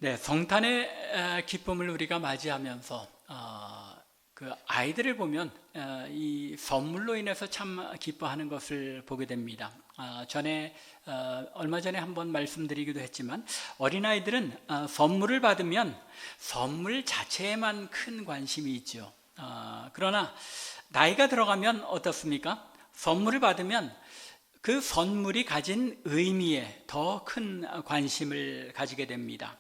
네, 성탄의 기쁨을 우리가 맞이하면서 그 아이들을 보면 이 선물로 인해서 참 기뻐하는 것을 보게 됩니다. 얼마 전에 한번 말씀드리기도 했지만 어린아이들은 선물을 받으면 선물 자체에만 큰 관심이 있죠. 그러나 나이가 들어가면 어떻습니까? 선물을 받으면 그 선물이 가진 의미에 더 큰 관심을 가지게 됩니다.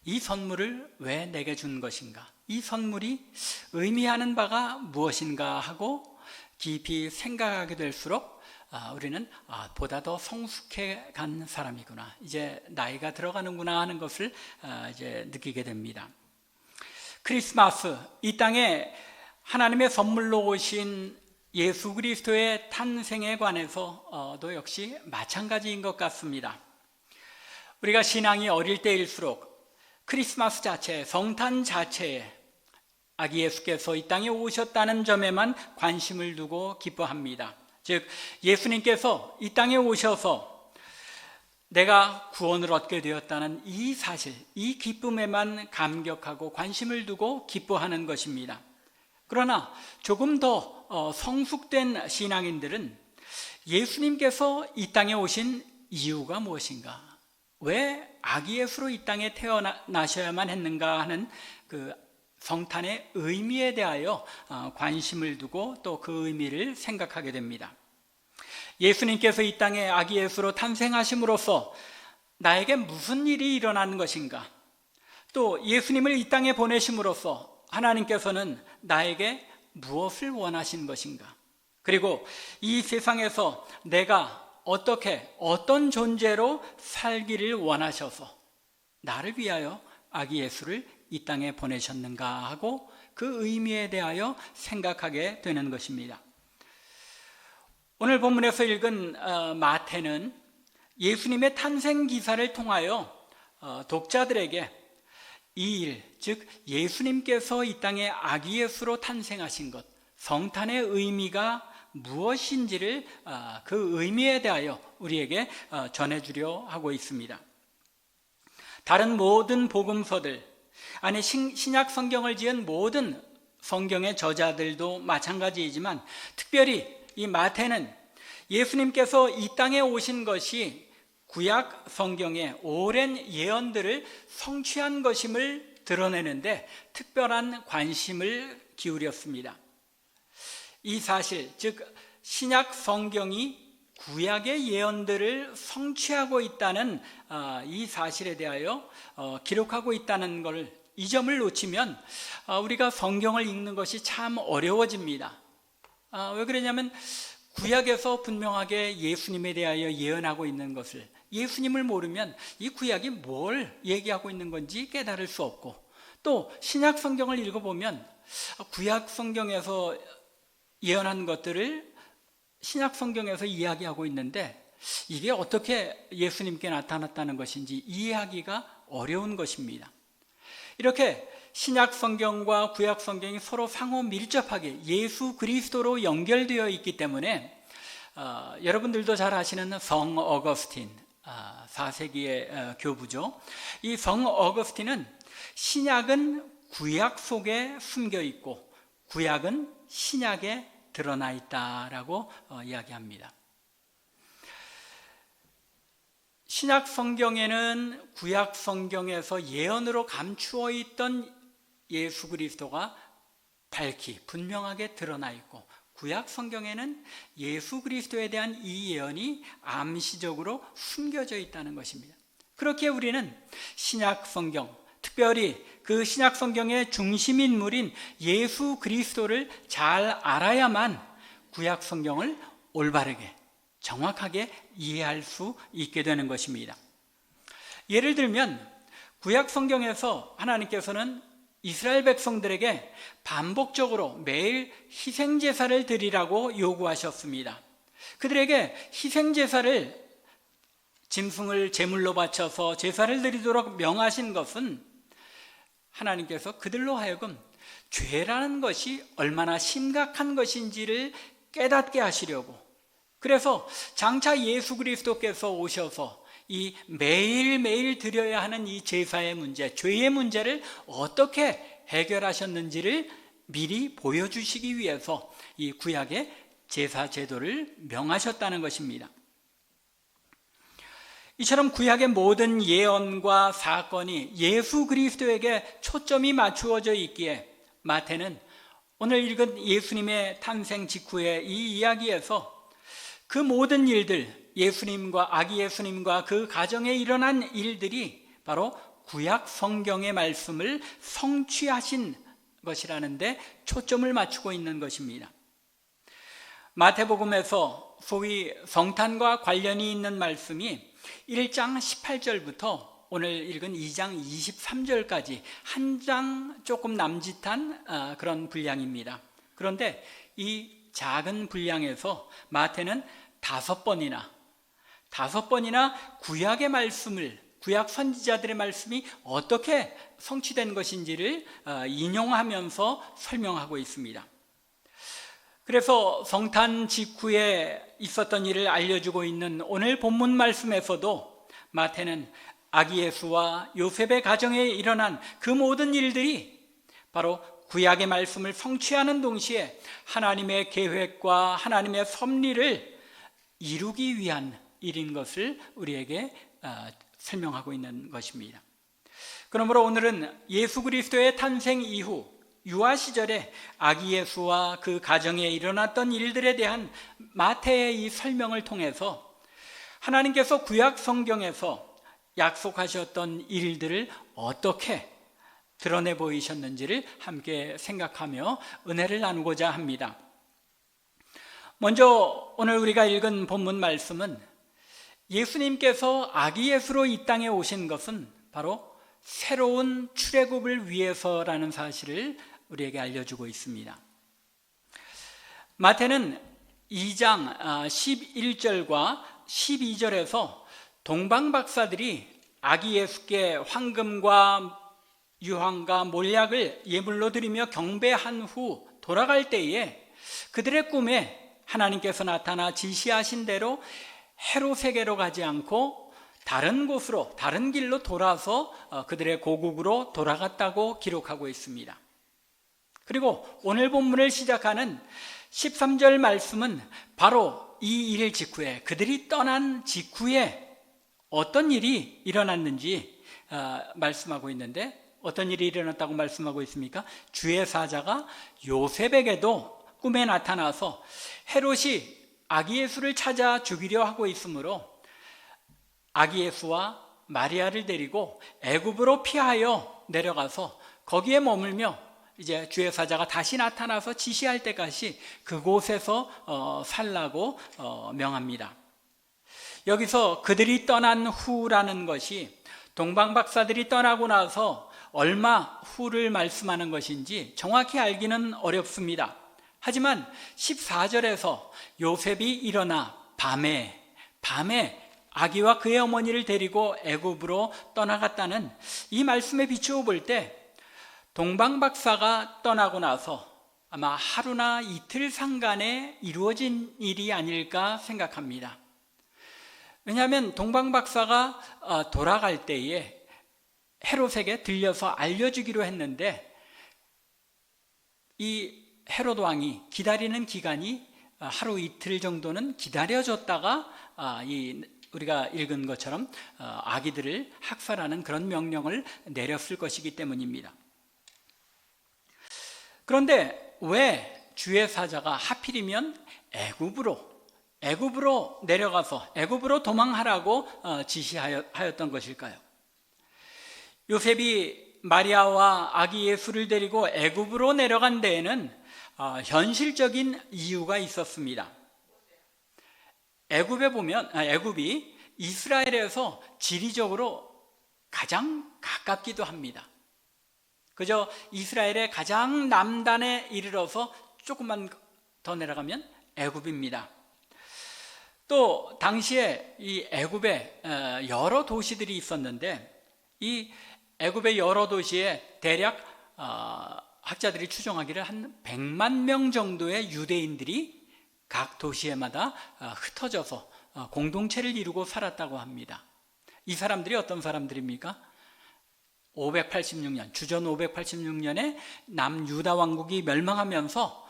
이 선물을 왜 내게 준 것인가? 이 선물이 의미하는 바가 무엇인가 하고 깊이 생각하게 될수록 우리는 보다 더 성숙해 간 사람이구나, 이제 나이가 들어가는구나 하는 것을 이제 느끼게 됩니다. 크리스마스, 이 땅에 하나님의 선물로 오신 예수 그리스도의 탄생에 관해서도 역시 마찬가지인 것 같습니다. 우리가 신앙이 어릴 때일수록 크리스마스 자체, 성탄 자체에 아기 예수께서 이 땅에 오셨다는 점에만 관심을 두고 기뻐합니다. 즉, 예수님께서 이 땅에 오셔서 내가 구원을 얻게 되었다는 이 사실, 이 기쁨에만 감격하고 관심을 두고 기뻐하는 것입니다. 그러나 조금 더 성숙된 신앙인들은 예수님께서 이 땅에 오신 이유가 무엇인가? 왜 아기 예수로 이 땅에 태어나셔야만 했는가 하는 그 성탄의 의미에 대하여 관심을 두고 또 그 의미를 생각하게 됩니다. 예수님께서 이 땅에 아기 예수로 탄생하심으로써 나에게 무슨 일이 일어나는 것인가? 또 예수님을 이 땅에 보내심으로써 하나님께서는 나에게 무엇을 원하신 것인가? 그리고 이 세상에서 내가 어떤 존재로 살기를 원하셔서 나를 위하여 아기 예수를 이 땅에 보내셨는가 하고 그 의미에 대하여 생각하게 되는 것입니다. 오늘 본문에서 읽은 마태는 예수님의 탄생 기사를 통하여 독자들에게 이 일, 즉 예수님께서 이 땅에 아기 예수로 탄생하신 것, 성탄의 의미가 무엇인지를 그 의미에 대하여 우리에게 전해주려 하고 있습니다. 다른 모든 복음서들, 아니 신약 성경을 지은 모든 성경의 저자들도 마찬가지이지만 특별히 이 마태는 예수님께서 이 땅에 오신 것이 구약 성경의 오랜 예언들을 성취한 것임을 드러내는데 특별한 관심을 기울였습니다. 이 사실, 즉 신약 성경이 구약의 예언들을 성취하고 있다는 이 사실에 대하여 기록하고 있다는 걸, 이 점을 놓치면 우리가 성경을 읽는 것이 참 어려워집니다. 왜 그러냐면 구약에서 분명하게 예수님에 대하여 예언하고 있는 것을, 예수님을 모르면 이 구약이 뭘 얘기하고 있는 건지 깨달을 수 없고, 또 신약 성경을 읽어보면 구약 성경에서 예언한 것들을 신약 성경에서 이야기하고 있는데 이게 어떻게 예수님께 나타났다는 것인지 이해하기가 어려운 것입니다. 이렇게 신약 성경과 구약 성경이 서로 상호 밀접하게 예수 그리스도로 연결되어 있기 때문에 여러분들도 잘 아시는 성 어거스틴, 4세기의 교부죠. 이 성 어거스틴은 신약은 구약 속에 숨겨 있고 구약은 신약에 드러나 있다라고 이야기합니다. 신약 성경에는 구약 성경에서 예언으로 감추어 있던 예수 그리스도가 밝히 분명하게 드러나 있고, 구약 성경에는 예수 그리스도에 대한 이 예언이 암시적으로 숨겨져 있다는 것입니다. 그렇게 우리는 신약 성경, 특별히 그 신약 성경의 중심 인물인 예수 그리스도를 잘 알아야만 구약 성경을 올바르게 정확하게 이해할 수 있게 되는 것입니다. 예를 들면 구약 성경에서 하나님께서는 이스라엘 백성들에게 반복적으로 매일 희생제사를 드리라고 요구하셨습니다. 그들에게 희생제사를, 짐승을 제물로 바쳐서 제사를 드리도록 명하신 것은 하나님께서 그들로 하여금 죄라는 것이 얼마나 심각한 것인지를 깨닫게 하시려고, 그래서 장차 예수 그리스도께서 오셔서 이 매일매일 드려야 하는 이 제사의 문제, 죄의 문제를 어떻게 해결하셨는지를 미리 보여주시기 위해서 이 구약의 제사 제도를 명하셨다는 것입니다. 이처럼 구약의 모든 예언과 사건이 예수 그리스도에게 초점이 맞추어져 있기에 마태는 오늘 읽은 예수님의 탄생 직후의 이 이야기에서 그 모든 일들, 예수님과 아기 예수님과 그 가정에 일어난 일들이 바로 구약 성경의 말씀을 성취하신 것이라는데 초점을 맞추고 있는 것입니다. 마태복음에서 소위 성탄과 관련이 있는 말씀이 1장 18절부터 오늘 읽은 2장 23절까지 한 장 조금 남짓한 그런 분량입니다. 그런데 이 작은 분량에서 마태는 5번이나 구약의 말씀을, 구약 선지자들의 말씀이 어떻게 성취된 것인지를 인용하면서 설명하고 있습니다. 그래서 성탄 직후에 있었던 일을 알려주고 있는 오늘 본문 말씀에서도 마태는 아기 예수와 요셉의 가정에 일어난 그 모든 일들이 바로 구약의 말씀을 성취하는 동시에 하나님의 계획과 하나님의 섭리를 이루기 위한 일인 것을 우리에게 설명하고 있는 것입니다. 그러므로 오늘은 예수 그리스도의 탄생 이후 유아 시절에 아기 예수와 그 가정에 일어났던 일들에 대한 마태의 이 설명을 통해서 하나님께서 구약 성경에서 약속하셨던 일들을 어떻게 드러내 보이셨는지를 함께 생각하며 은혜를 나누고자 합니다. 먼저 오늘 우리가 읽은 본문 말씀은 예수님께서 아기 예수로 이 땅에 오신 것은 바로 새로운 출애굽을 위해서라는 사실을 우리에게 알려주고 있습니다. 마태는 2장 11절과 12절에서 동방박사들이 아기 예수께 황금과 유황과 몰약을 예물로 드리며 경배한 후 돌아갈 때에 그들의 꿈에 하나님께서 나타나 지시하신 대로 헤롯에게로 가지 않고 다른 곳으로, 다른 길로 돌아서 그들의 고국으로 돌아갔다고 기록하고 있습니다. 그리고 오늘 본문을 시작하는 13절 말씀은 바로 이 일 직후에, 그들이 떠난 직후에 어떤 일이 일어났는지 말씀하고 있는데, 어떤 일이 일어났다고 말씀하고 있습니까? 주의 사자가 요셉에게도 꿈에 나타나서 헤롯이 아기 예수를 찾아 죽이려 하고 있으므로 아기 예수와 마리아를 데리고 애굽으로 피하여 내려가서 거기에 머물며 이제 주의 사자가 다시 나타나서 지시할 때까지 그곳에서 살라고 명합니다. 여기서 그들이 떠난 후라는 것이 동방박사들이 떠나고 나서 얼마 후를 말씀하는 것인지 정확히 알기는 어렵습니다. 하지만 14절에서 요셉이 일어나 밤에 아기와 그의 어머니를 데리고 애굽으로 떠나갔다는 이 말씀에 비추어 볼 때 동방박사가 떠나고 나서 아마 하루나 이틀 상간에 이루어진 일이 아닐까 생각합니다. 왜냐하면 동방박사가 돌아갈 때에 헤롯에게 들려서 알려주기로 했는데 이 헤롯 왕이 기다리는 기간이 하루 이틀 정도는 기다려줬다가 우리가 읽은 것처럼 아기들을 학살하는 그런 명령을 내렸을 것이기 때문입니다. 그런데 왜 주의 사자가 하필이면 애굽으로 내려가서 애굽으로 도망하라고 지시하였던 것일까요? 요셉이 마리아와 아기 예수를 데리고 애굽으로 내려간 데에는 현실적인 이유가 있었습니다. 애굽이 이스라엘에서 지리적으로 가장 가깝기도 합니다. 그저 이스라엘의 가장 남단에 이르러서 조금만 더 내려가면 애굽입니다. 또 당시에 이 애굽에 여러 도시들이 있었는데 이 애굽의 여러 도시에 대략 학자들이 추정하기를 한 100만 명 정도의 유대인들이 각 도시에마다 흩어져서 공동체를 이루고 살았다고 합니다. 이 사람들이 어떤 사람들입니까? 586년, 주전 586년에 남유다 왕국이 멸망하면서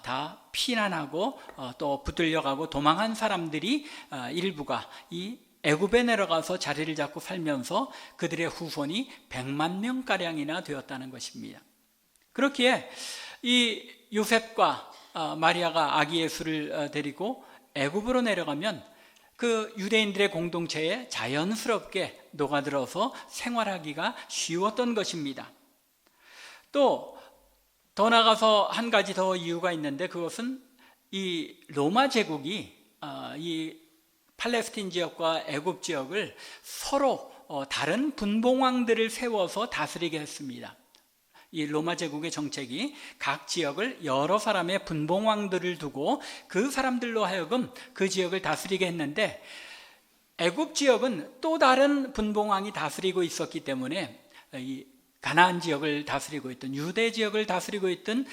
다 피난하고 또 붙들려가고 도망한 사람들이 일부가 이 애굽에 내려가서 자리를 잡고 살면서 그들의 후손이 100만 명가량이나 되었다는 것입니다. 그렇기에 이 요셉과 마리아가 아기 예수를 데리고 애굽으로 내려가면 그 유대인들의 공동체에 자연스럽게 녹아들어서 생활하기가 쉬웠던 것입니다. 또 더 나아가서 한 가지 더 이유가 있는데, 그것은 이 로마 제국이 이 팔레스틴 지역과 애굽 지역을 서로 다른 분봉왕들을 세워서 다스리게 했습니다. 이 로마 제국의 정책이 각 지역을 여러 사람의 분봉왕들을 두고 그 사람들로 하여금 그 지역을 다스리게 했는데, 애굽 지역은 또 다른 분봉왕이 다스리고 있었기 때문에 이 가나안 지역을 다스리고 있던, 유대 지역을 다스리고 있던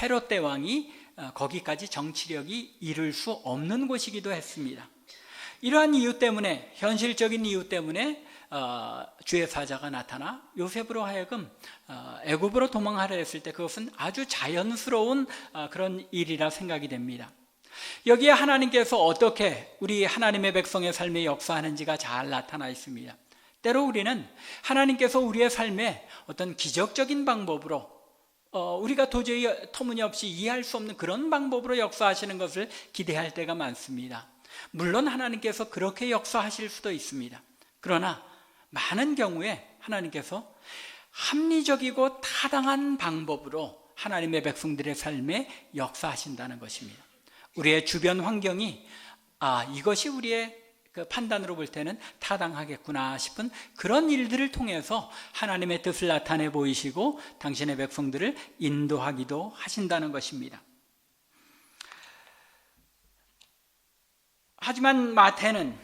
헤롯 대왕이 거기까지 정치력이 이를 수 없는 곳이기도 했습니다. 이러한 이유 때문에, 현실적인 이유 때문에 주의 사자가 나타나 요셉으로 하여금 애굽으로 도망하려 했을 때 그것은 아주 자연스러운 그런 일이라 생각이 됩니다. 여기에 하나님께서 어떻게 우리 하나님의 백성의 삶에 역사하는지가 잘 나타나 있습니다. 때로 우리는 하나님께서 우리의 삶에 어떤 기적적인 방법으로 우리가 도저히 터무니없이 이해할 수 없는 그런 방법으로 역사하시는 것을 기대할 때가 많습니다. 물론 하나님께서 그렇게 역사하실 수도 있습니다. 그러나 많은 경우에 하나님께서 합리적이고 타당한 방법으로 하나님의 백성들의 삶에 역사하신다는 것입니다. 우리의 주변 환경이 이것이 우리의 그 판단으로 볼 때는 타당하겠구나 싶은 그런 일들을 통해서 하나님의 뜻을 나타내 보이시고 당신의 백성들을 인도하기도 하신다는 것입니다. 하지만 마태는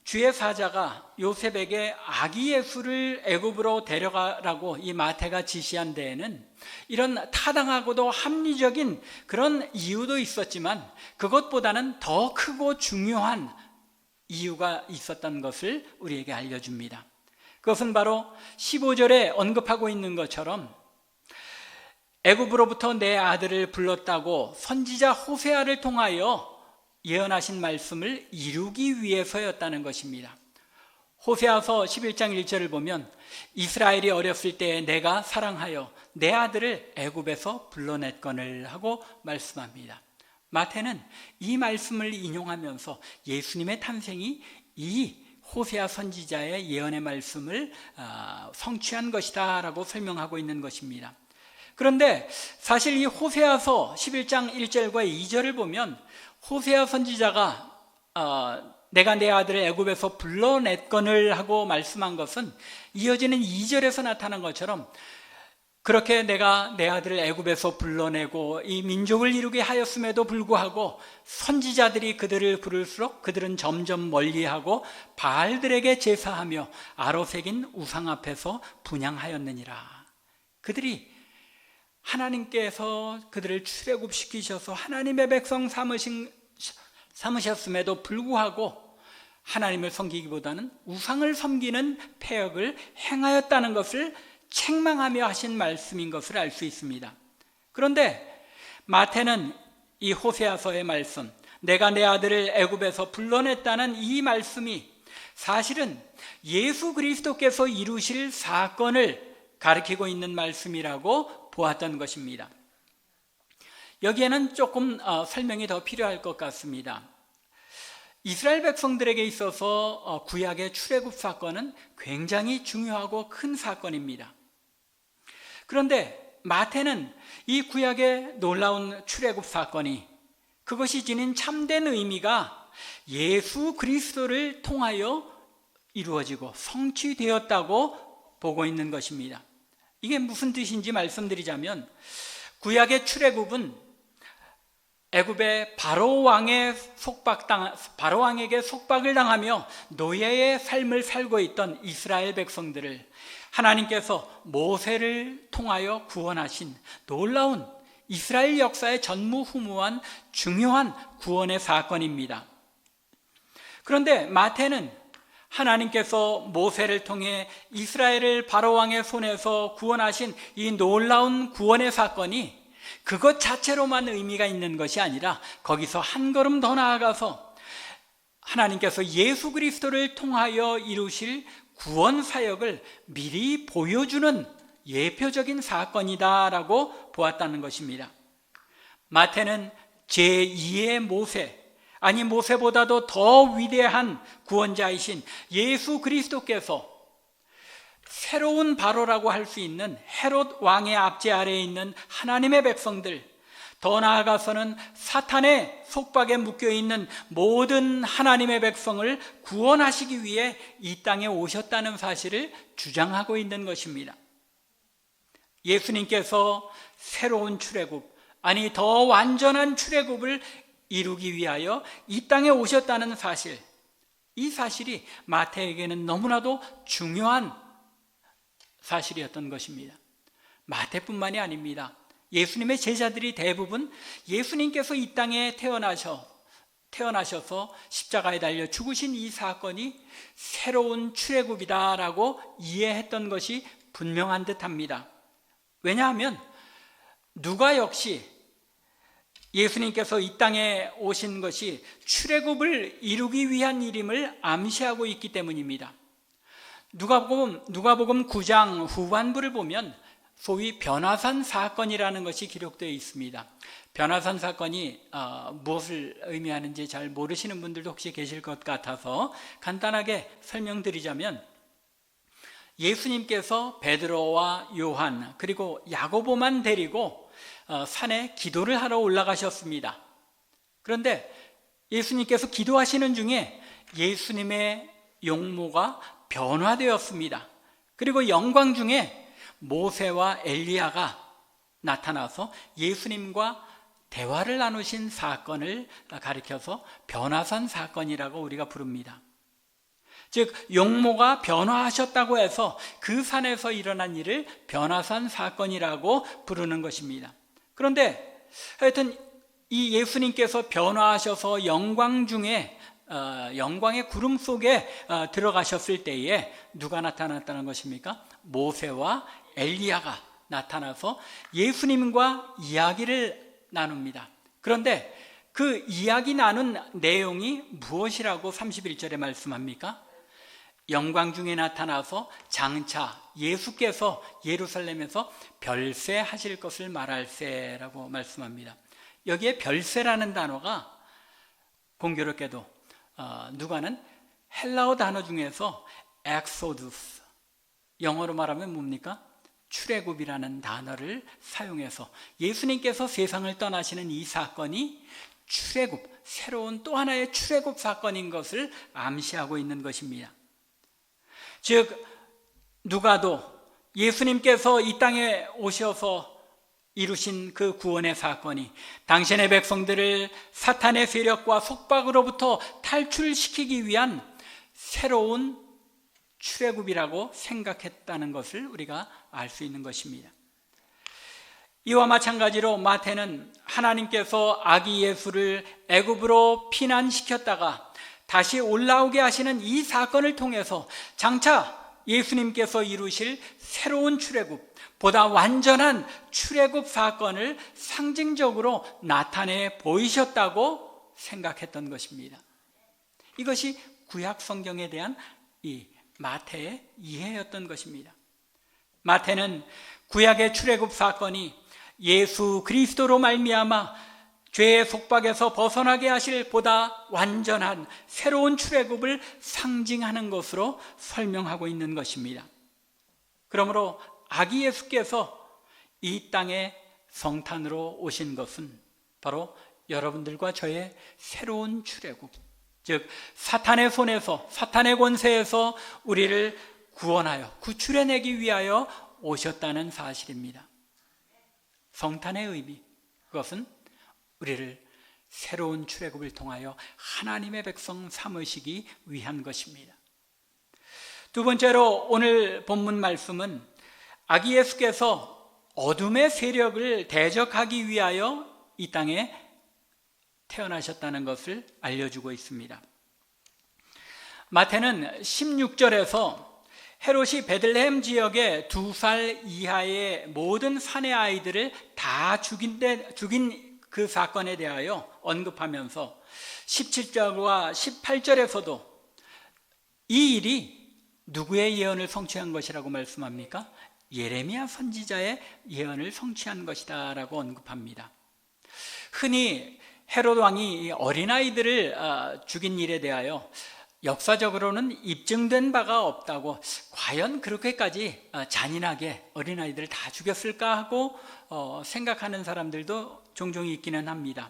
주의 사자가 요셉에게 아기 예수를 애굽으로 데려가라고 이 마태가 지시한 데에는 이런 타당하고도 합리적인 그런 이유도 있었지만 그것보다는 더 크고 중요한 이유가 있었던 것을 우리에게 알려줍니다. 그것은 바로 15절에 언급하고 있는 것처럼 애굽으로부터 내 아들을 불렀다고 선지자 호세아를 통하여 예언하신 말씀을 이루기 위해서였다는 것입니다. 호세아서 11장 1절을 보면 이스라엘이 어렸을 때에 내가 사랑하여 내 아들을 애굽에서 불러냈거늘 하고 말씀합니다. 마태는 이 말씀을 인용하면서 예수님의 탄생이 이 호세아 선지자의 예언의 말씀을 성취한 것이다 라고 설명하고 있는 것입니다. 그런데 사실 이 호세아서 11장 1절과 2절을 보면 호세아 선지자가 내가 내 아들을 애굽에서 불러냈거늘 하고 말씀한 것은 이어지는 2절에서 나타난 것처럼 그렇게 내가 내 아들을 애굽에서 불러내고 이 민족을 이루게 하였음에도 불구하고 선지자들이 그들을 부를수록 그들은 점점 멀리하고 바알들에게 제사하며 아로새긴 우상 앞에서 분향하였느니라. 그들이 하나님께서 그들을 출애굽시키셔서 하나님의 백성 삼으셨음에도 불구하고 하나님을 섬기기보다는 우상을 섬기는 패역을 행하였다는 것을 책망하며 하신 말씀인 것을 알 수 있습니다. 그런데 마태는 이 호세아서의 말씀, 내가 내 아들을 애굽에서 불러냈다는 이 말씀이 사실은 예수 그리스도께서 이루실 사건을 가리키고 있는 말씀이라고 보았던 것입니다. 여기에는 조금 설명이 더 필요할 것 같습니다. 이스라엘 백성들에게 있어서 구약의 출애굽 사건은 굉장히 중요하고 큰 사건입니다. 그런데 마태는 이 구약의 놀라운 출애굽 사건이 그것이 지닌 참된 의미가 예수 그리스도를 통하여 이루어지고 성취되었다고 보고 있는 것입니다. 이게 무슨 뜻인지 말씀드리자면 구약의 출애굽은 애굽의 바로 왕에게 속박을 당하며 노예의 삶을 살고 있던 이스라엘 백성들을 하나님께서 모세를 통하여 구원하신 놀라운 이스라엘 역사의 전무후무한 중요한 구원의 사건입니다. 그런데 마태는 하나님께서 모세를 통해 이스라엘을 바로왕의 손에서 구원하신 이 놀라운 구원의 사건이 그것 자체로만 의미가 있는 것이 아니라 거기서 한 걸음 더 나아가서 하나님께서 예수 그리스도를 통하여 이루실 구원 사역을 미리 보여주는 예표적인 사건이다라고 보았다는 것입니다. 마태는 제2의 모세, 아니 모세보다도 더 위대한 구원자이신 예수 그리스도께서 새로운 바로라고 할 수 있는 헤롯 왕의 압제 아래에 있는 하나님의 백성들, 더 나아가서는 사탄의 속박에 묶여있는 모든 하나님의 백성을 구원하시기 위해 이 땅에 오셨다는 사실을 주장하고 있는 것입니다. 예수님께서 새로운 출애굽, 아니 더 완전한 출애굽을 이루기 위하여 이 땅에 오셨다는 사실, 이 사실이 마태에게는 너무나도 중요한 사실이었던 것입니다. 마태뿐만이 아닙니다. 예수님의 제자들이 대부분 예수님께서 이 땅에 태어나셔서 십자가에 달려 죽으신 이 사건이 새로운 출애굽이다라고 이해했던 것이 분명한 듯합니다. 왜냐하면 누가 역시 예수님께서 이 땅에 오신 것이 출애굽을 이루기 위한 일임을 암시하고 있기 때문입니다. 누가복음 9장 후반부를 보면 소위 변화산 사건이라는 것이 기록되어 있습니다. 변화산 사건이 무엇을 의미하는지 잘 모르시는 분들도 혹시 계실 것 같아서 간단하게 설명드리자면, 예수님께서 베드로와 요한 그리고 야고보만 데리고 산에 기도를 하러 올라가셨습니다. 그런데 예수님께서 기도하시는 중에 예수님의 용모가 변화되었습니다. 그리고 영광 중에 모세와 엘리야가 나타나서 예수님과 대화를 나누신 사건을 가리켜서 변화산 사건이라고 우리가 부릅니다. 즉 용모가 변화하셨다고 해서 그 산에서 일어난 일을 변화산 사건이라고 부르는 것입니다. 그런데 하여튼 이 예수님께서 변화하셔서 영광 중에 영광의 구름 속에 들어가셨을 때에 누가 나타났다는 것입니까? 모세와 엘리야가 나타나서 예수님과 이야기를 나눕니다. 그런데 그 이야기 나눈 내용이 무엇이라고 31절에 말씀합니까? 영광 중에 나타나서 장차 예수께서 예루살렘에서 별세 하실 것을 말할세라고 말씀합니다. 여기에 별세라는 단어가 공교롭게도 누가는 헬라어 단어 중에서 엑소두스, 영어로 말하면 뭡니까? 출애굽이라는 단어를 사용해서 예수님께서 세상을 떠나시는 이 사건이 출애굽, 새로운 또 하나의 출애굽 사건인 것을 암시하고 있는 것입니다. 즉 누가도 예수님께서 이 땅에 오셔서 이루신 그 구원의 사건이 당신의 백성들을 사탄의 세력과 속박으로부터 탈출시키기 위한 새로운 출애굽이라고 생각했다는 것을 우리가 알 수 있는 것입니다. 이와 마찬가지로 마태는 하나님께서 아기 예수를 애굽으로 피난시켰다가 다시 올라오게 하시는 이 사건을 통해서 장차 예수님께서 이루실 새로운 출애굽, 보다 완전한 출애굽 사건을 상징적으로 나타내 보이셨다고 생각했던 것입니다. 이것이 구약 성경에 대한 이 마태의 이해였던 것입니다. 마태는 구약의 출애굽 사건이 예수 그리스도로 말미암아 죄의 속박에서 벗어나게 하실 보다 완전한 새로운 출애굽을 상징하는 것으로 설명하고 있는 것입니다. 그러므로 아기 예수께서 이 땅에 성탄으로 오신 것은 바로 여러분들과 저의 새로운 출애굽, 즉 사탄의 손에서, 사탄의 권세에서 우리를 구원하여 구출해내기 위하여 오셨다는 사실입니다. 성탄의 의미, 그것은 우리를 새로운 출애굽을 통하여 하나님의 백성 삼으시기 위한 것입니다. 두 번째로 오늘 본문 말씀은 아기 예수께서 어둠의 세력을 대적하기 위하여 이 땅에 태어나셨다는 것을 알려주고 있습니다. 마태는 16절에서 헤롯이 베들레헴 지역의 2살 이하의 모든 사내 아이들을 다 죽인 그 사건에 대하여 언급하면서 17절과 18절에서도 이 일이 누구의 예언을 성취한 것이라고 말씀합니까? 예레미야 선지자의 예언을 성취한 것이다 라고 언급합니다. 흔히 헤롯 왕이 어린아이들을 죽인 일에 대하여 역사적으로는 입증된 바가 없다고, 과연 그렇게까지 잔인하게 어린아이들을 다 죽였을까 하고 생각하는 사람들도 종종 있기는 합니다.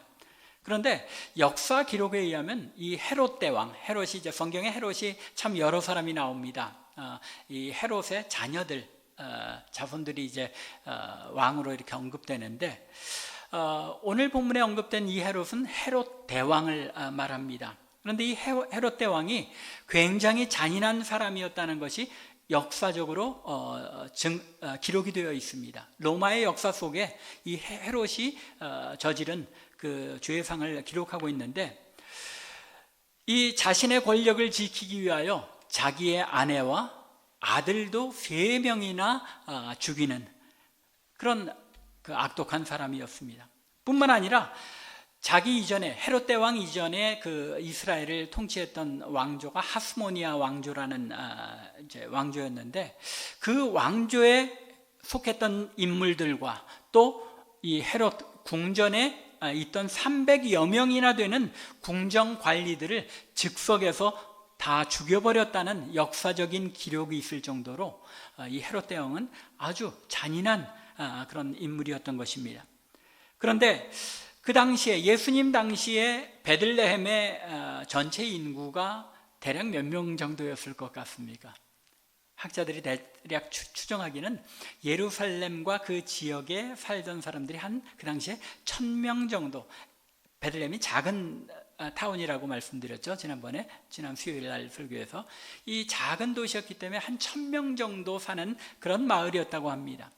그런데 역사 기록에 의하면 이 헤롯 대왕, 헤롯이 이제 성경에 헤롯이 참 여러 사람이 나옵니다. 이 헤롯의 자녀들, 자손들이 이제 왕으로 이렇게 언급되는데, 오늘 본문에 언급된 이 헤롯은 헤롯 대왕을 말합니다. 그런데 이 헤롯 대왕이 굉장히 잔인한 사람이었다는 것이 역사적으로 기록이 되어 있습니다. 로마의 역사 속에 이 헤롯이 저지른 그 죄상을 기록하고 있는데, 이 자신의 권력을 지키기 위하여 자기의 아내와 아들도 3명이나 죽이는 그런 그 악독한 사람이었습니다. 뿐만 아니라 자기 이전에, 헤롯 대왕 이전에 그 이스라엘을 통치했던 왕조가 하스모니아 왕조라는 이제 왕조였는데, 그 왕조에 속했던 인물들과 또 이 헤롯 궁전에 있던 300여 명이나 되는 궁정 관리들을 즉석에서 다 죽여버렸다는 역사적인 기록이 있을 정도로 이 헤롯 대왕은 아주 잔인한 그런 인물이었던 것입니다. 그런데 그 당시에, 예수님 당시에 베들레헴의 전체 인구가 대략 몇 명 정도였을 것 같습니까? 학자들이 대략 추정하기는 예루살렘과 그 지역에 살던 사람들이 그 당시에 1000명 정도, 베들레헴이 작은 타운이라고 말씀드렸죠, 지난 수요일 날 설교에서. 이 작은 도시였기 때문에 한 1000명 정도 사는 그런 마을이었다고 합니다.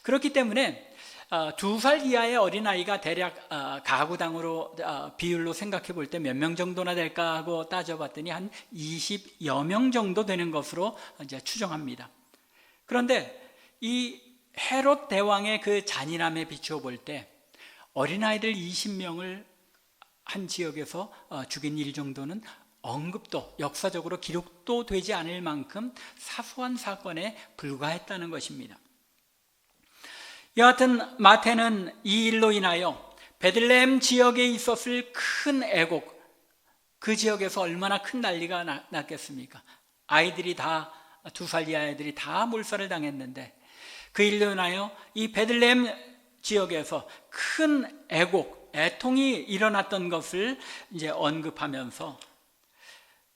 그렇기 때문에 2살 이하의 어린아이가 대략 가구당으로 비율로 생각해 볼 때 몇 명 정도나 될까 하고 따져봤더니 한 20여 명 정도 되는 것으로 이제 추정합니다. 그런데 이 헤롯 대왕의 그 잔인함에 비추어 볼 때 어린아이들 20명을 한 지역에서 죽인 일 정도는 언급도, 역사적으로 기록도 되지 않을 만큼 사소한 사건에 불과했다는 것입니다. 여하튼 마태는 이 일로 인하여 베들레헴 지역에 있었을 큰 애곡, 그 지역에서 얼마나 큰 난리가 났겠습니까? 아이들이 다, 2살 이하 아이들이 다 몰살을 당했는데, 그 일로 인하여 이 베들레헴 지역에서 큰 애곡, 애통이 일어났던 것을 이제 언급하면서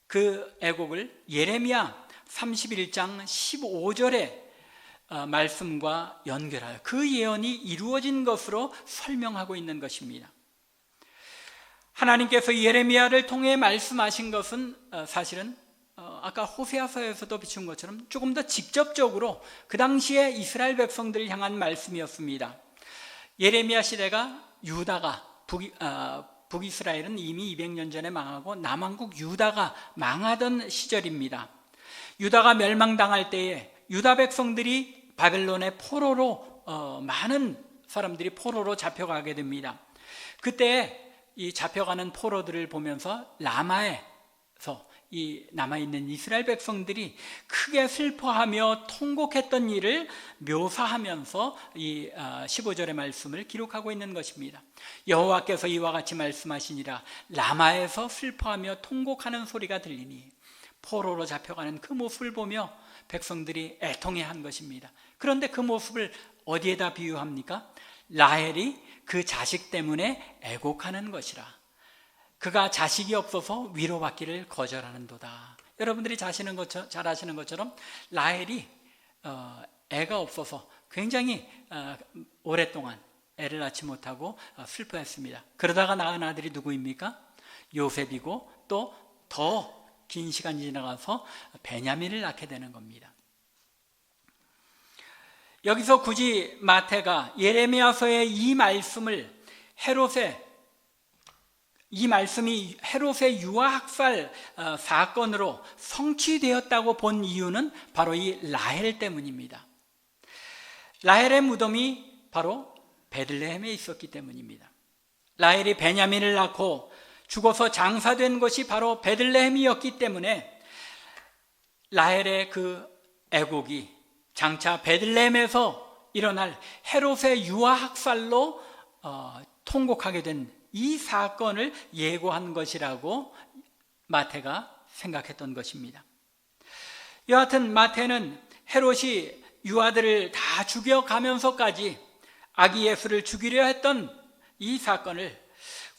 그 애곡을 예레미야 31장 15절에 말씀과 연결하여 그 예언이 이루어진 것으로 설명하고 있는 것입니다. 하나님께서 예레미야를 통해 말씀하신 것은 사실은 아까 호세아서에서도 비춘 것처럼 조금 더 직접적으로 그 당시에 이스라엘 백성들을 향한 말씀이었습니다. 예레미야 시대가 유다가, 북이스라엘은 이미 200년 전에 망하고 남왕국 유다가 망하던 시절입니다. 유다가 멸망당할 때에 유다 백성들이 바벨론의 포로로, 많은 사람들이 포로로 잡혀가게 됩니다. 그때 이 잡혀가는 포로들을 보면서 라마에서 이 남아있는 이스라엘 백성들이 크게 슬퍼하며 통곡했던 일을 묘사하면서 이 15절의 말씀을 기록하고 있는 것입니다. 여호와께서 이와 같이 말씀하시니라, 라마에서 슬퍼하며 통곡하는 소리가 들리니, 포로로 잡혀가는 그 모습을 보며 백성들이 애통해한 것입니다. 그런데 그 모습을 어디에다 비유합니까? 라헬이 그 자식 때문에 애곡하는 것이라. 그가 자식이 없어서 위로받기를 거절하는도다. 여러분들이 잘 아시는 것처럼 라헬이 애가 없어서 굉장히 오랫동안 애를 낳지 못하고 슬퍼했습니다. 그러다가 낳은 아들이 누구입니까? 요셉이고 또 더 긴 시간이 지나가서 베냐민을 낳게 되는 겁니다. 여기서 굳이 마태가 예레미야서의 이 말씀을 헤롯의 이 말씀이 헤롯의 유아학살 사건으로 성취되었다고 본 이유는 바로 이 라헬 때문입니다. 라헬의 무덤이 바로 베들레헴에 있었기 때문입니다. 라헬이 베냐민을 낳고 죽어서 장사된 것이 바로 베들레헴이었기 때문에 라헬의 그 애곡이 장차 베들레헴에서 일어날 헤롯의 유아학살로 통곡하게 된 이 사건을 예고한 것이라고 마태가 생각했던 것입니다. 여하튼 마태는 헤롯이 유아들을 다 죽여가면서까지 아기 예수를 죽이려 했던 이 사건을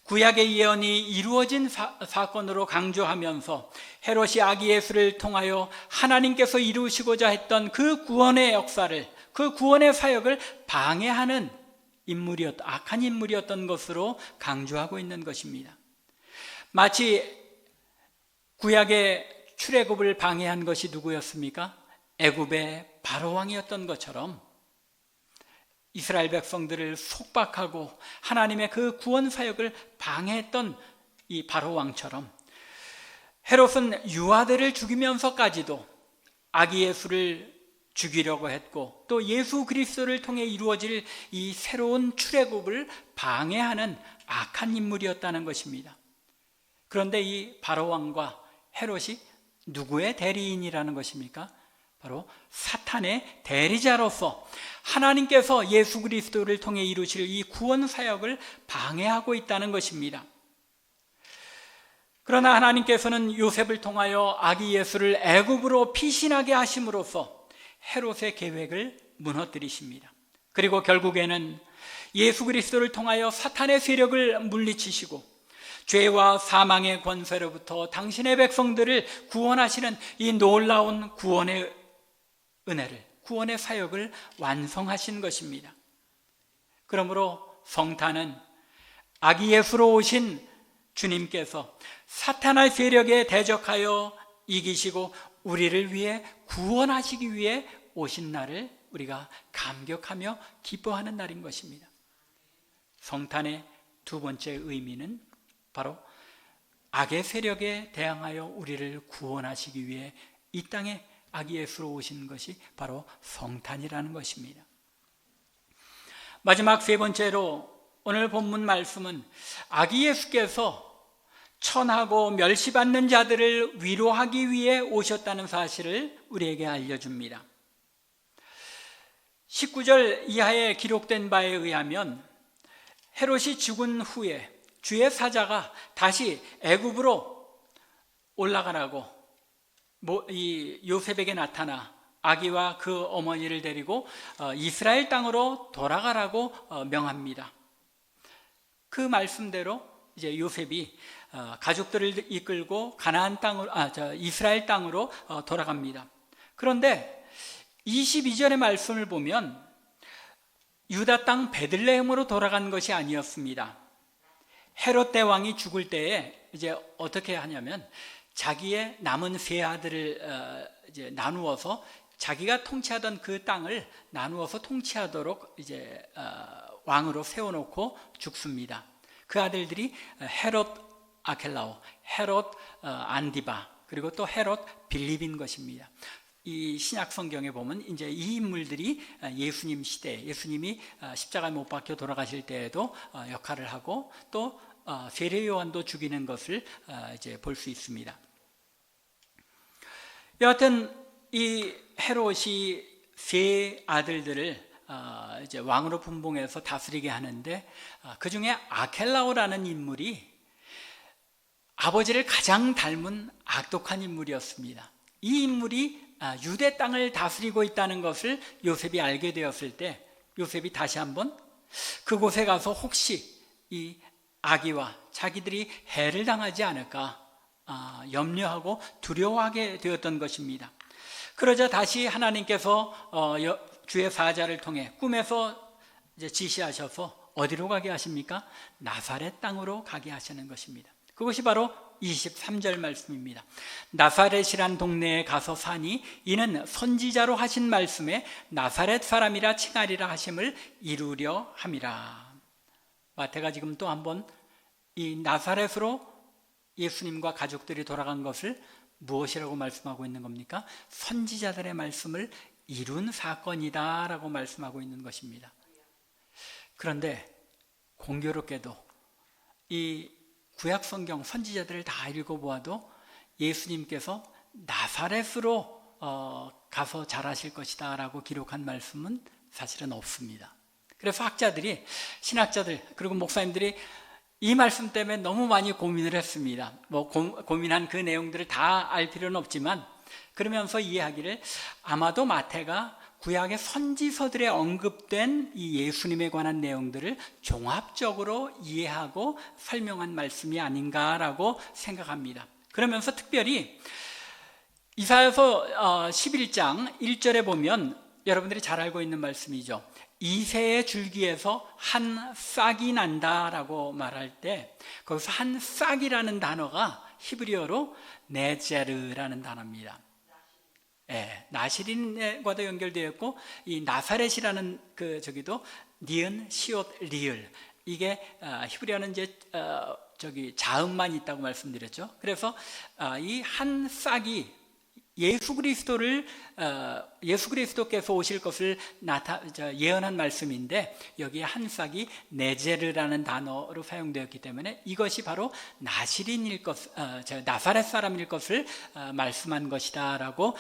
구약의 예언이 이루어진 사건으로 강조하면서 헤롯이 아기 예수를 통하여 하나님께서 이루시고자 했던 그 구원의 역사를, 그 구원의 사역을 방해하는 악한 인물이었던 것으로 강조하고 있는 것입니다. 마치 구약의 출애굽을 방해한 것이 누구였습니까? 애굽의 바로왕이었던 것처럼 이스라엘 백성들을 속박하고 하나님의 그 구원 사역을 방해했던 이 바로왕처럼 헤롯은 유아들을 죽이면서까지도 아기 예수를 죽이려고 했고 또 예수 그리스도를 통해 이루어질 이 새로운 출애굽을 방해하는 악한 인물이었다는 것입니다. 그런데 이 바로왕과 헤롯이 누구의 대리인이라는 것입니까? 바로 사탄의 대리자로서 하나님께서 예수 그리스도를 통해 이루실 이 구원 사역을 방해하고 있다는 것입니다. 그러나 하나님께서는 요셉을 통하여 아기 예수를 애굽으로 피신하게 하심으로써 헤롯의 계획을 무너뜨리십니다. 그리고 결국에는 예수 그리스도를 통하여 사탄의 세력을 물리치시고 죄와 사망의 권세로부터 당신의 백성들을 구원하시는 이 놀라운 구원의 은혜를, 구원의 사역을 완성하신 것입니다. 그러므로 성탄은 아기 예수로 오신 주님께서 사탄의 세력에 대적하여 이기시고 우리를 위해 구원하시기 위해 오신 날을 우리가 감격하며 기뻐하는 날인 것입니다. 성탄의 두 번째 의미는 바로 악의 세력에 대항하여 우리를 구원하시기 위해 이 땅에 아기 예수로 오신 것이 바로 성탄이라는 것입니다. 마지막 세 번째로 오늘 본문 말씀은 아기 예수께서 천하고 멸시받는 자들을 위로하기 위해 오셨다는 사실을 우리에게 알려줍니다. 19절 이하에 기록된 바에 의하면 헤롯이 죽은 후에 주의 사자가 다시 애굽으로 올라가라고 이 요셉에게 나타나 아기와 그 어머니를 데리고 이스라엘 땅으로 돌아가라고 명합니다. 그 말씀대로 이제 요셉이 가족들을 이끌고 가나안 땅으로, 이스라엘 땅으로 돌아갑니다. 그런데 22절의 말씀을 보면 유다 땅 베들레헴으로 돌아간 것이 아니었습니다. 헤롯 대왕이 죽을 때에 이제 어떻게 하냐면 자기의 남은 세 아들을 이제 나누어서 자기가 통치하던 그 땅을 나누어서 통치하도록 이제 왕으로 세워놓고 죽습니다. 그 아들들이 헤롯 아켈라오, 헤롯 안디바, 그리고 또 헤롯 빌립인 것입니다. 이 신약 성경에 보면 이제 이 인물들이 예수님 시대, 예수님이 십자가에 못 박혀 돌아가실 때에도 역할을 하고 또 세례 요한도 죽이는 것을 이제 볼 수 있습니다. 여하튼 이 헤롯이 세 아들들을 이제 왕으로 분봉해서 다스리게 하는데 그 중에 아켈라오라는 인물이 아버지를 가장 닮은 악독한 인물이었습니다. 이 인물이 유대 땅을 다스리고 있다는 것을 요셉이 알게 되었을 때 요셉이 다시 한번 그곳에 가서 혹시 이 아기와 자기들이 해를 당하지 않을까 염려하고 두려워하게 되었던 것입니다. 그러자 다시 하나님께서 주의 사자를 통해 꿈에서 이제 지시하셔서 어디로 가게 하십니까? 나사렛 땅으로 가게 하시는 것입니다. 그것이 바로 23절 말씀입니다. 나사렛이란 동네에 가서 사니 이는 선지자로 하신 말씀에 나사렛 사람이라 칭하리라 하심을 이루려 함이라. 마태가 지금 또 한번 이 나사렛으로 예수님과 가족들이 돌아간 것을 무엇이라고 말씀하고 있는 겁니까? 선지자들의 말씀을 이룬 사건이다라고 말씀하고 있는 것입니다. 그런데 공교롭게도 이 구약 성경 선지자들을 다 읽어보아도 예수님께서 나사렛으로 가서 자라실 것이다 라고 기록한 말씀은 사실은 없습니다. 그래서 학자들이, 신학자들, 그리고 목사님들이 이 말씀 때문에 너무 많이 고민을 했습니다. 고민한 그 내용들을 다 알 필요는 없지만, 그러면서 이해하기를 아마도 마태가 구약의 선지서들에 언급된 이 예수님에 관한 내용들을 종합적으로 이해하고 설명한 말씀이 아닌가라고 생각합니다. 그러면서 특별히 이사야서 11장 1절에 보면 여러분들이 잘 알고 있는 말씀이죠. 이새의 줄기에서 한 싹이 난다라고 말할 때 거기서 한 싹이라는 단어가 히브리어로 네제르라는 단어입니다. 나시린과도 연결되어 있고, 이 나사렛이라는 저기도 니은, 시옷, 리을, 이게 히브리어는 이제 자음만 있다고 말씀드렸죠. 그래서 이 한 싹이 예수 그리스도께서 오실 것을 예언한 말씀인데, 여기에 한 싹이 네제르라는 단어로 사용되었기 때문에 이것이 바로 나사렛 사람일 것을 말씀한 것이다라고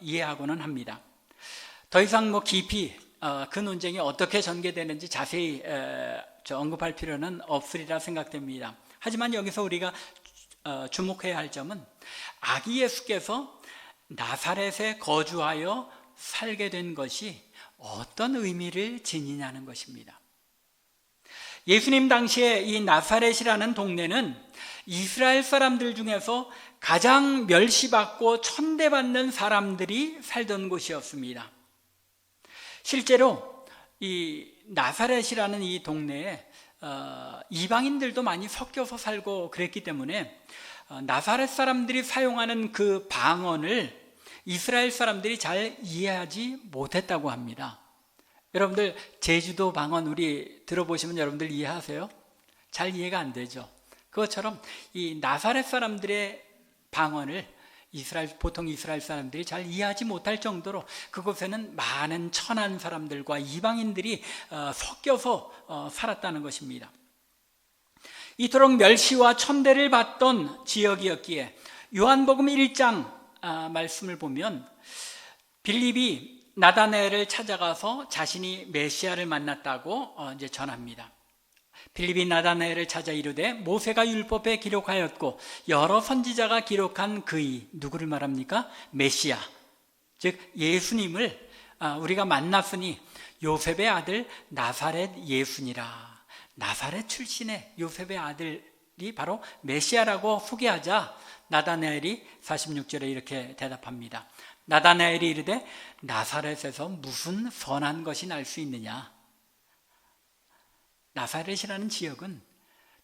이해하고는 합니다. 더 이상 깊이 그 논쟁이 어떻게 전개되는지 자세히 언급할 필요는 없으리라 생각됩니다. 하지만 여기서 우리가 주목해야 할 점은 아기 예수께서 나사렛에 거주하여 살게 된 것이 어떤 의미를 지니냐는 것입니다. 예수님 당시에 이 나사렛이라는 동네는 이스라엘 사람들 중에서 가장 멸시받고 천대받는 사람들이 살던 곳이었습니다. 실제로 이 나사렛이라는 이 동네에 이방인들도 많이 섞여서 살고 그랬기 때문에 나사렛 사람들이 사용하는 그 방언을 이스라엘 사람들이 잘 이해하지 못했다고 합니다. 여러분들 제주도 방언 우리 들어보시면 여러분들 이해하세요? 잘 이해가 안 되죠. 그것처럼 이 나사렛 사람들의 방언을 보통 이스라엘 사람들이 잘 이해하지 못할 정도로 그곳에는 많은 천한 사람들과 이방인들이 섞여서 살았다는 것입니다. 이토록 멸시와 천대를 받던 지역이었기에 요한복음 1장 말씀을 보면 빌립이 나다나엘을 찾아가서 자신이 메시아를 만났다고 이제 전합니다. 빌립이 나다나엘을 찾아 이르되 모세가 율법에 기록하였고 여러 선지자가 기록한 그의, 누구를 말합니까? 메시아, 즉 예수님을 우리가 만났으니 요셉의 아들 나사렛 예수니라. 나사렛 출신의 요셉의 아들이 바로 메시아라고 소개하자 나다나엘이 46절에 이렇게 대답합니다. 나다나엘이 이르되 나사렛에서 무슨 선한 것이 날 수 있느냐? 나사렛이라는 지역은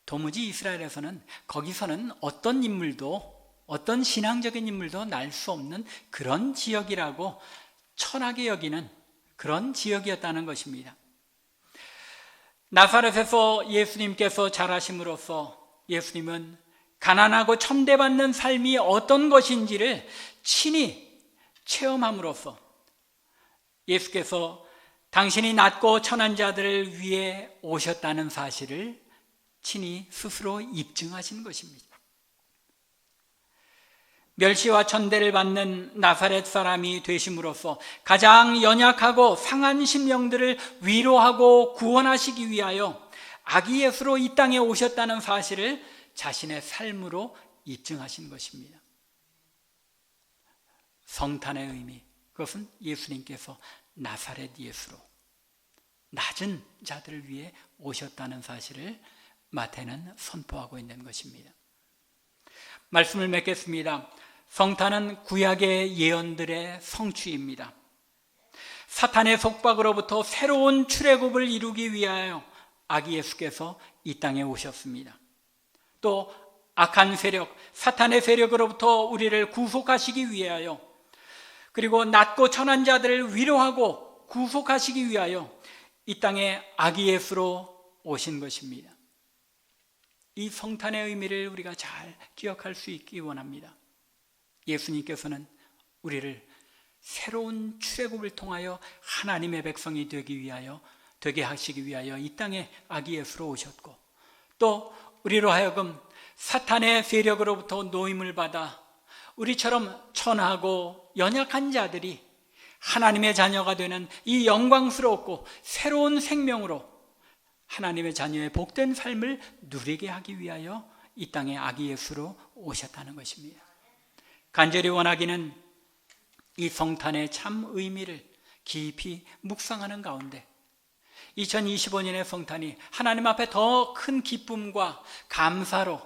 도무지 이스라엘에서는 거기서는 어떤 인물도, 어떤 신앙적인 인물도 날 수 없는 그런 지역이라고 천하게 여기는 그런 지역이었다는 것입니다. 나사렛에서 예수님께서 자라심으로써 예수님은 가난하고 천대받는 삶이 어떤 것인지를 친히 체험함으로써 예수께서 당신이 낮고 천한 자들을 위해 오셨다는 사실을 친히 스스로 입증하신 것입니다. 멸시와 천대를 받는 나사렛 사람이 되심으로써 가장 연약하고 상한 심령들을 위로하고 구원하시기 위하여 아기 예수로 이 땅에 오셨다는 사실을 자신의 삶으로 입증하신 것입니다. 성탄의 의미, 그것은 예수님께서 나사렛 예수로 낮은 자들을 위해 오셨다는 사실을 마태는 선포하고 있는 것입니다. 말씀을 맺겠습니다. 성탄은 구약의 예언들의 성취입니다. 사탄의 속박으로부터 새로운 출애굽을 이루기 위하여 아기 예수께서 이 땅에 오셨습니다. 또 악한 세력, 사탄의 세력으로부터 우리를 구속하시기 위하여, 그리고 낮고 천한 자들을 위로하고 구속하시기 위하여 이 땅에 아기 예수로 오신 것입니다. 이 성탄의 의미를 우리가 잘 기억할 수 있기 원합니다. 예수님께서는 우리를 새로운 출애굽을 통하여 하나님의 백성이 되게 하시기 위하여 이 땅에 아기 예수로 오셨고, 또 우리로 하여금 사탄의 세력으로부터 노임을 받아 우리처럼 천하고 연약한 자들이 하나님의 자녀가 되는 이 영광스럽고 새로운 생명으로 하나님의 자녀의 복된 삶을 누리게 하기 위하여 이 땅에 아기 예수로 오셨다는 것입니다. 간절히 원하기는 이 성탄의 참 의미를 깊이 묵상하는 가운데 2025년의 성탄이 하나님 앞에 더 큰 기쁨과 감사로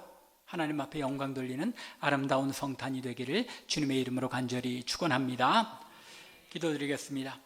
하나님 앞에 영광 돌리는 아름다운 성탄이 되기를 주님의 이름으로 간절히 축원합니다. 기도드리겠습니다.